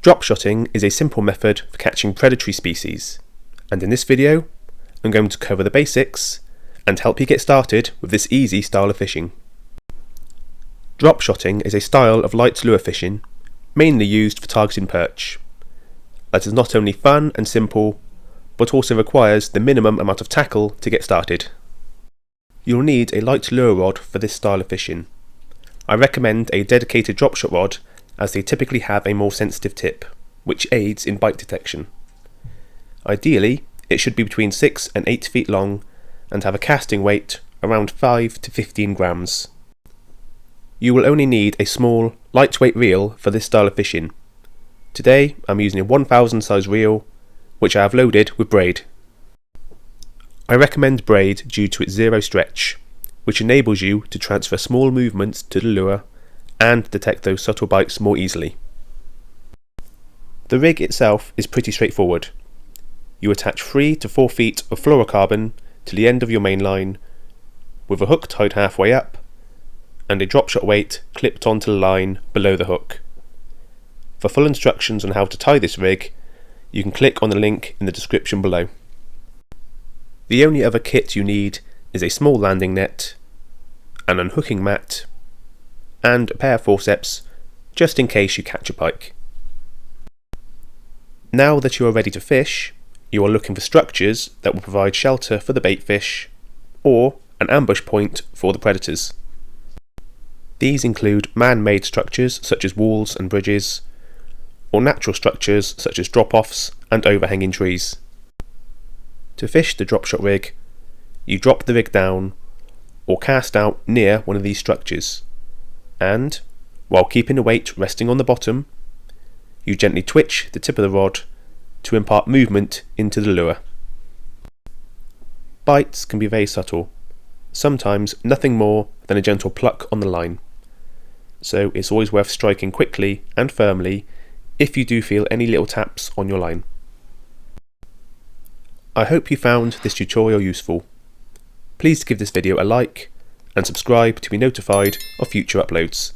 Dropshotting is a simple method for catching predatory species, and in this video I'm going to cover the basics and help you get started with this easy style of fishing. Dropshotting is a style of light lure fishing mainly used for targeting perch. That is not only fun and simple, but also requires the minimum amount of tackle to get started. You'll need a light lure rod for this style of fishing. I recommend a dedicated dropshot rod as they typically have a more sensitive tip, which aids in bite detection. Ideally, it should be between 6 and 8 feet long and have a casting weight around 5 to 15 grams. You will only need a small, lightweight reel for this style of fishing. Today I'm using a 1000 size reel, which I have loaded with braid. I recommend braid due to its zero stretch, which enables you to transfer small movements to the lure and detect those subtle bites more easily. The rig itself is pretty straightforward. You attach 3 to 4 feet of fluorocarbon to the end of your main line, with a hook tied halfway up, and a dropshot weight clipped onto the line below the hook. For full instructions on how to tie this rig, you can click on the link in the description below. The only other kit you need is a small landing net, an unhooking mat, and a pair of forceps just in case you catch a pike. Now that you are ready to fish, you are looking for structures that will provide shelter for the bait fish or an ambush point for the predators. These include man-made structures such as walls and bridges, or natural structures such as drop-offs and overhanging trees. To fish the dropshot rig, you drop the rig down or cast out near one of these structures, and, while keeping the weight resting on the bottom, you gently twitch the tip of the rod to impart movement into the lure. Bites can be very subtle, sometimes nothing more than a gentle pluck on the line, so it's always worth striking quickly and firmly if you do feel any little taps on your line. I hope you found this tutorial useful. Please give this video a like and subscribe to be notified of future uploads.